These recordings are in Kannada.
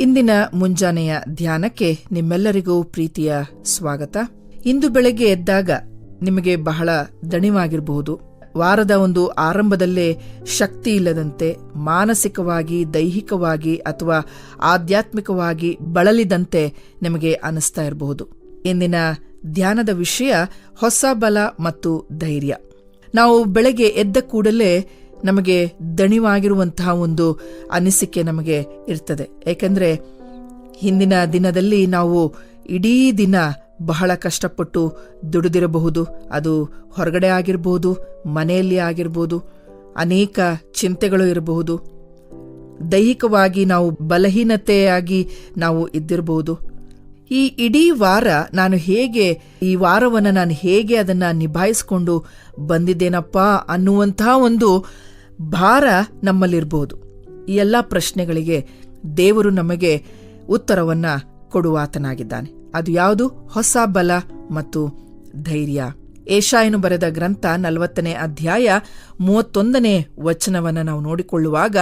ಇಂದಿನ ಮುಂಜಾನೆಯ ಧ್ಯಾನಕ್ಕೆ ನಿಮ್ಮೆಲ್ಲರಿಗೂ ಪ್ರೀತಿಯ ಸ್ವಾಗತ. ಇಂದು ಬೆಳಗ್ಗೆ ಎದ್ದಾಗ ನಿಮಗೆ ಬಹಳ ದಣಿವಾಗಿರಬಹುದು. ವಾರದ ಒಂದು ಆರಂಭದಲ್ಲೇ ಶಕ್ತಿ ಇಲ್ಲದಂತೆ, ಮಾನಸಿಕವಾಗಿ, ದೈಹಿಕವಾಗಿ ಅಥವಾ ಆಧ್ಯಾತ್ಮಿಕವಾಗಿ ಬಳಲಿದಂತೆ ನಿಮಗೆ ಅನಿಸ್ತಾ ಇರಬಹುದು. ಇಂದಿನ ಧ್ಯಾನದ ವಿಷಯ ಹೊಸ ಬಲ ಮತ್ತು ಧೈರ್ಯ. ನಾವು ಬೆಳಗ್ಗೆ ಎದ್ದ ಕೂಡಲೇ ನಮಗೆ ದಣಿವಾಗಿರುವಂತಹ ಒಂದು ಅನಿಸಿಕೆ ನಮಗೆ ಇರ್ತದೆ. ಏಕೆಂದರೆ ಹಿಂದಿನ ದಿನದಲ್ಲಿ ನಾವು ಇಡೀ ದಿನ ಬಹಳ ಕಷ್ಟಪಟ್ಟು ದುಡಿದಿರಬಹುದು. ಅದು ಹೊರಗಡೆ ಆಗಿರಬಹುದು, ಮನೆಯಲ್ಲಿ ಆಗಿರಬಹುದು, ಅನೇಕ ಚಿಂತೆಗಳು ಇರಬಹುದು. ದೈಹಿಕವಾಗಿ ನಾವು ಬಲಹೀನತೆಯಾಗಿ ನಾವು ಇದ್ದಿರಬಹುದು. ಈ ಇಡೀ ವಾರ ಈ ವಾರವನ್ನು ನಾನು ಹೇಗೆ ಅದನ್ನು ನಿಭಾಯಿಸಿಕೊಂಡು ಬಂದಿದ್ದೇನಪ್ಪ ಅನ್ನುವಂತಹ ಒಂದು ಭಾರ ನಮ್ಮಲ್ಲಿರಬಹುದು. ಈ ಎಲ್ಲ ಪ್ರಶ್ನೆಗಳಿಗೆ ದೇವರು ನಮಗೆ ಉತ್ತರವನ್ನ ಕೊಡುವಾತನಾಗಿದ್ದಾನೆ. ಅದು ಯಾವುದು? ಹೊಸ ಬಲ ಮತ್ತು ಧೈರ್ಯ. ಯೆಶಾಯನು ಬರೆದ ಗ್ರಂಥ 40ನೇ ಅಧ್ಯಾಯ 31ನೇ ವಚನವನ್ನು ನಾವು ನೋಡಿಕೊಳ್ಳುವಾಗ,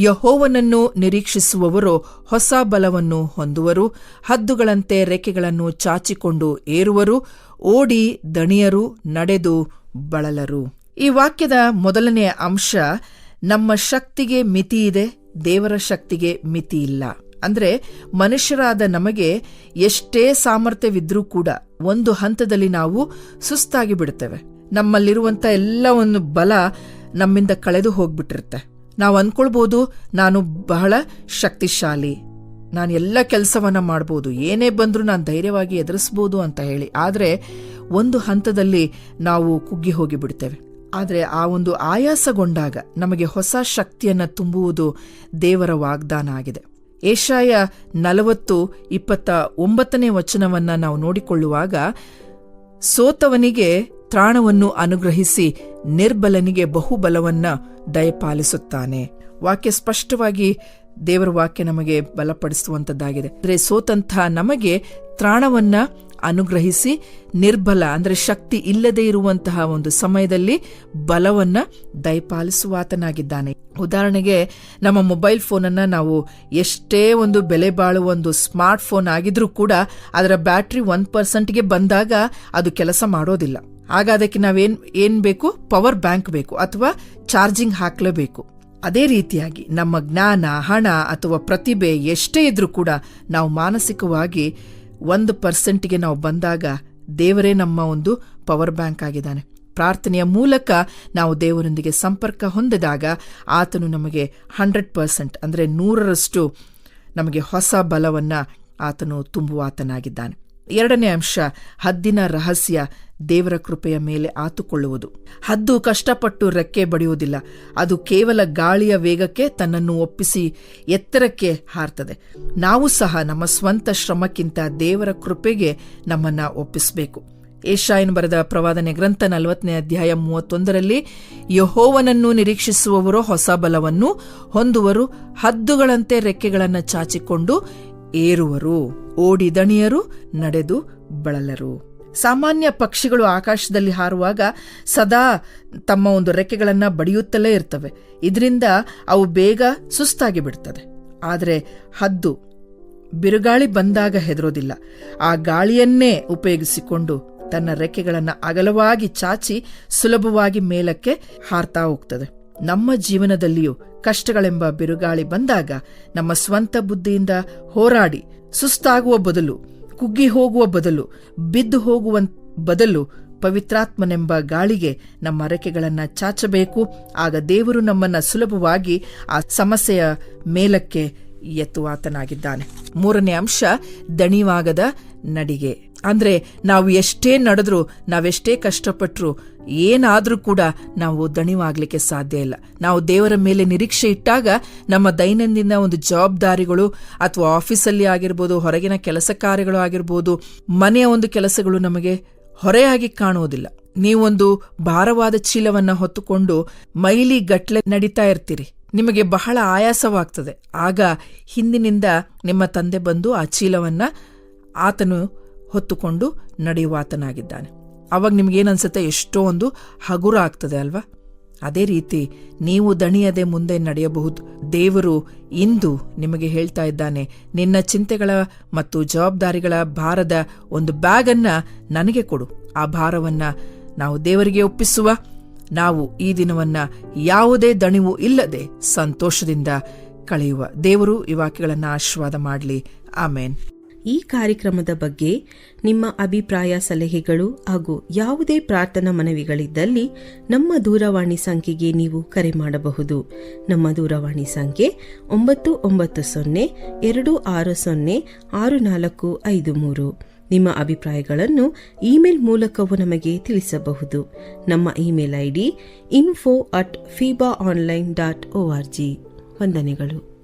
ಯೆಹೋವನನ್ನು ನಿರೀಕ್ಷಿಸುವವರು ಹೊಸ ಬಲವನ್ನು ಹೊಂದುವರು, ಹದ್ದುಗಳಂತೆ ರೆಕ್ಕೆಗಳನ್ನು ಚಾಚಿಕೊಂಡು ಏರುವರು, ಓಡಿ ದಣಿಯರು, ನಡೆದು ಬಳಲರು. ಈ ವಾಕ್ಯದ ಮೊದಲನೆಯ ಅಂಶ, ನಮ್ಮ ಶಕ್ತಿಗೆ ಮಿತಿ ಇದೆ, ದೇವರ ಶಕ್ತಿಗೆ ಮಿತಿ ಇಲ್ಲ. ಅಂದ್ರೆ ಮನುಷ್ಯರಾದ ನಮಗೆ ಎಷ್ಟೇ ಸಾಮರ್ಥ್ಯವಿದ್ರೂ ಕೂಡ ಒಂದು ಹಂತದಲ್ಲಿ ನಾವು ಸುಸ್ತಾಗಿ ಬಿಡುತ್ತೇವೆ. ನಮ್ಮಲ್ಲಿರುವಂತ ಎಲ್ಲ ಒಂದು ಬಲ ನಮ್ಮಿಂದ ಕಳೆದು ಹೋಗ್ಬಿಟ್ಟಿರುತ್ತೆ. ನಾವು ಅನ್ಕೊಳ್ಬಹುದು, ನಾನು ಬಹಳ ಶಕ್ತಿಶಾಲಿ, ನಾನು ಎಲ್ಲ ಕೆಲಸವನ್ನ ಮಾಡ್ಬೋದು, ಏನೇ ಬಂದ್ರೂ ನಾನು ಧೈರ್ಯವಾಗಿ ಎದುರಿಸ್ಬೋದು ಅಂತ ಹೇಳಿ. ಆದ್ರೆ ಒಂದು ಹಂತದಲ್ಲಿ ನಾವು ಕುಗ್ಗಿ ಹೋಗಿ ಬಿಡ್ತೇವೆ. ಆದರೆ ಆ ಒಂದು ಆಯಾಸಗೊಂಡಾಗ ನಮಗೆ ಹೊಸ ಶಕ್ತಿಯನ್ನ ತುಂಬುವುದು ದೇವರ ವಾಗ್ದಾನ ಆಗಿದೆ. ಯೆಶಾಯ 40:29ನೇ ವಚನವನ್ನ ನಾವು ನೋಡಿಕೊಳ್ಳುವಾಗ, ಸೋತವನಿಗೆ ತ್ರಾಣವನ್ನು ಅನುಗ್ರಹಿಸಿ ನಿರ್ಬಲನಿಗೆ ಬಹುಬಲವನ್ನ ದಯಪಾಲಿಸುತ್ತಾನೆ. ವಾಕ್ಯ ಸ್ಪಷ್ಟವಾಗಿ ದೇವರ ವಾಕ್ಯ ನಮಗೆ ಬಲಪಡಿಸುವಂತದ್ದಾಗಿದೆ. ಅಂದ್ರೆ ಸೋತಂಥ ನಮಗೆ ತ್ರಾಣವನ್ನ ಅನುಗ್ರಹಿಸಿ, ನಿರ್ಬಲ ಅಂದ್ರೆ ಶಕ್ತಿ ಇಲ್ಲದೆ ಇರುವಂತಹ ಒಂದು ಸಮಯದಲ್ಲಿ ಬಲವನ್ನ ದಯಪಾಲಿಸುವಾತನಾಗಿದ್ದಾನೆ. ಉದಾಹರಣೆಗೆ, ನಮ್ಮ ಮೊಬೈಲ್ ಫೋನನ್ನ ನಾವು ಎಷ್ಟೇ ಒಂದು ಬೆಲೆ ಬಾಳುವ ಒಂದು ಸ್ಮಾರ್ಟ್ ಫೋನ್ ಆಗಿದ್ರೂ ಕೂಡ ಅದರ ಬ್ಯಾಟ್ರಿ 1%ಗೆ ಬಂದಾಗ ಅದು ಕೆಲಸ ಮಾಡೋದಿಲ್ಲ. ಆಗ ಅದಕ್ಕೆ ನಾವೇನ್ ಬೇಕು? ಪವರ್ ಬ್ಯಾಂಕ್ ಬೇಕು ಅಥವಾ ಚಾರ್ಜಿಂಗ್ ಹಾಕ್ಲೇಬೇಕು. ಅದೇ ರೀತಿಯಾಗಿ ನಮ್ಮ ಜ್ಞಾನ, ಹಣ ಅಥವಾ ಪ್ರತಿಭೆ ಎಷ್ಟೇ ಇದ್ರೂ ಕೂಡ ನಾವು ಮಾನಸಿಕವಾಗಿ 1%ಗೆ ನಾವು ಬಂದಾಗ ದೇವರೇ ನಮ್ಮ ಒಂದು ಪವರ್ ಬ್ಯಾಂಕ್ ಆಗಿದ್ದಾನೆ. ಪ್ರಾರ್ಥನೆಯ ಮೂಲಕ ನಾವು ದೇವರೊಂದಿಗೆ ಸಂಪರ್ಕ ಹೊಂದಿದಾಗ ಆತನು ನಮಗೆ 100% ಅಂದರೆ 100ರಷ್ಟು ನಮಗೆ ಹೊಸ ಬಲವನ್ನ ಆತನು ತುಂಬುವಾತನಾಗಿದ್ದಾನೆ. ಎರಡನೇ ಅಂಶ, ಹದ್ದಿನ ರಹಸ್ಯ ದೇವರ ಕೃಪೆಯ ಮೇಲೆ ಆತುಕೊಳ್ಳುವುದು. ಹದ್ದು ಕಷ್ಟಪಟ್ಟು ರೆಕ್ಕೆ ಬಡಿಯುವುದಿಲ್ಲ, ಅದು ಕೇವಲ ಗಾಳಿಯ ವೇಗಕ್ಕೆ ತನ್ನನ್ನು ಒಪ್ಪಿಸಿ ಎತ್ತರಕ್ಕೆ ಹಾರ್ತದೆ. ನಾವು ಸಹ ನಮ್ಮ ಸ್ವಂತ ಶ್ರಮಕ್ಕಿಂತ ದೇವರ ಕೃಪೆಗೆ ನಮ್ಮನ್ನ ಒಪ್ಪಿಸಬೇಕು. ಯೆಶಾಯನು ಬರೆದ ಪ್ರವಾದನೆ ಗ್ರಂಥ 40ನೇ ಅಧ್ಯಾಯ 31ರಲ್ಲಿ, ಯೆಹೋವನನ್ನು ನಿರೀಕ್ಷಿಸುವವರು ಹೊಸ ಬಲವನ್ನು ಹೊಂದುವರು, ಹದ್ದುಗಳಂತೆ ರೆಕ್ಕೆಗಳನ್ನು ಚಾಚಿಕೊಂಡು ಏರುವರು, ಓಡಿ ದಣಿಯರು, ನಡೆದು ಬಳಲರು. ಸಾಮಾನ್ಯ ಪಕ್ಷಿಗಳು ಆಕಾಶದಲ್ಲಿ ಹಾರುವಾಗ ಸದಾ ತಮ್ಮ ಒಂದು ರೆಕ್ಕೆಗಳನ್ನ ಬಡಿಯುತ್ತಲೇ ಇರ್ತವೆ. ಇದರಿಂದ ಅವು ಬೇಗ ಸುಸ್ತಾಗಿ ಬಿಡ್ತದೆ. ಆದರೆ ಹದ್ದು ಬಿರುಗಾಳಿ ಬಂದಾಗ ಹೆದರೋದಿಲ್ಲ. ಆ ಗಾಳಿಯನ್ನೇ ಉಪಯೋಗಿಸಿಕೊಂಡು ತನ್ನ ರೆಕ್ಕೆಗಳನ್ನು ಅಗಲವಾಗಿ ಚಾಚಿ ಸುಲಭವಾಗಿ ಮೇಲಕ್ಕೆ ಹಾರ್ತಾ ಹೋಗ್ತದೆ. ನಮ್ಮ ಜೀವನದಲ್ಲಿಯೂ ಕಷ್ಟಗಳೆಂಬ ಬಿರುಗಾಳಿ ಬಂದಾಗ ನಮ್ಮ ಸ್ವಂತ ಬುದ್ಧಿಯಿಂದ ಹೋರಾಡಿ ಸುಸ್ತಾಗುವ ಬದಲು, ಕುಗ್ಗಿ ಹೋಗುವ ಬದಲು, ಬಿದ್ದು ಹೋಗುವ ಬದಲು ಪವಿತ್ರಾತ್ಮನೆಂಬ ಗಾಳಿಗೆ ನಮ್ಮ ರೆಕ್ಕೆಗಳನ್ನು ಚಾಚಬೇಕು. ಆಗ ದೇವರು ನಮ್ಮನ್ನ ಸುಲಭವಾಗಿ ಆ ಸಮಸ್ಯೆಯ ಮೇಲಕ್ಕೆ ಎತ್ತುವಾತನಾಗಿದ್ದಾನೆ. ಮೂರನೇ ಅಂಶ, ದಣಿವಾಗದ ನಡಿಗೆ. ಅಂದ್ರೆ ನಾವು ಎಷ್ಟೇ ನಡೆದ್ರೂ, ನಾವೆಷ್ಟೇ ಕಷ್ಟಪಟ್ಟರು, ಏನಾದ್ರೂ ಕೂಡ ನಾವು ದಣಿವಾಗ್ಲಿಕ್ಕೆ ಸಾಧ್ಯ ಇಲ್ಲ. ನಾವು ದೇವರ ಮೇಲೆ ನಿರೀಕ್ಷೆ ಇಟ್ಟಾಗ ನಮ್ಮ ದೈನಂದಿನ ಒಂದು ಜವಾಬ್ದಾರಿಗಳು ಅಥವಾ ಆಫೀಸಲ್ಲಿ ಆಗಿರ್ಬೋದು, ಹೊರಗಿನ ಕೆಲಸ ಕಾರ್ಯಗಳು ಆಗಿರ್ಬೋದು, ಮನೆಯ ಒಂದು ಕೆಲಸಗಳು ನಮಗೆ ಹೊರೆಯಾಗಿ ಕಾಣುವುದಿಲ್ಲ. ನೀವೊಂದು ಭಾರವಾದ ಚೀಲವನ್ನ ಹೊತ್ತುಕೊಂಡು ಮೈಲಿ ಗಟ್ಲೆ ನಡೀತಾ ಇರ್ತೀರಿ, ನಿಮಗೆ ಬಹಳ ಆಯಾಸವಾಗ್ತದೆ. ಆಗ ಹಿಂದಿನಿಂದ ನಿಮ್ಮ ತಂದೆ ಬಂದು ಆ ಚೀಲವನ್ನ ಆತನು ಹೊತ್ತುಕೊಂಡು ನಡೆಯುವಾತನಾಗಿದ್ದಾನೆ. ಅವಾಗ ನಿಮ್ಗೇನನ್ಸುತ್ತೆ? ಎಷ್ಟೋ ಒಂದು ಹಗುರ ಆಗ್ತದೆ ಅಲ್ವಾ? ಅದೇ ರೀತಿ ನೀವು ದಣಿಯದೆ ಮುಂದೆ ನಡೆಯಬಹುದು. ದೇವರು ಇಂದು ನಿಮಗೆ ಹೇಳ್ತಾ ಇದ್ದಾನೆ, ನಿನ್ನ ಚಿಂತೆಗಳ ಮತ್ತು ಜವಾಬ್ದಾರಿಗಳ ಭಾರದ ಒಂದು ಬ್ಯಾಗ್ ಅನ್ನ ನನಗೆ ಕೊಡು. ಆ ಭಾರವನ್ನ ನಾವು ದೇವರಿಗೆ ಒಪ್ಪಿಸುವ. ನಾವು ಈ ದಿನವನ್ನ ಯಾವುದೇ ದಣಿವು ಇಲ್ಲದೆ ಸಂತೋಷದಿಂದ ಕಳೆಯುವ. ದೇವರು ಈ ವಾಕ್ಯಗಳನ್ನು ಆಶೀರ್ವಾದ ಮಾಡಲಿ. ಆಮೇನ್. ಈ ಕಾರ್ಯಕ್ರಮದ ಬಗ್ಗೆ ನಿಮ್ಮ ಅಭಿಪ್ರಾಯ, ಸಲಹೆಗಳು ಹಾಗೂ ಯಾವುದೇ ಪ್ರಾರ್ಥನಾ ಮನವಿಗಳಿದ್ದಲ್ಲಿ ನಮ್ಮ ದೂರವಾಣಿ ಸಂಖ್ಯೆಗೆ ನೀವು ಕರೆ ಮಾಡಬಹುದು. ನಮ್ಮ ದೂರವಾಣಿ ಸಂಖ್ಯೆ 9902606453. ನಿಮ್ಮ ಅಭಿಪ್ರಾಯಗಳನ್ನು ಇಮೇಲ್ ಮೂಲಕವೂ ನಮಗೆ ತಿಳಿಸಬಹುದು. ನಮ್ಮ ಇಮೇಲ್ ID info@fibaonline.org. ವಂದನೆಗಳು.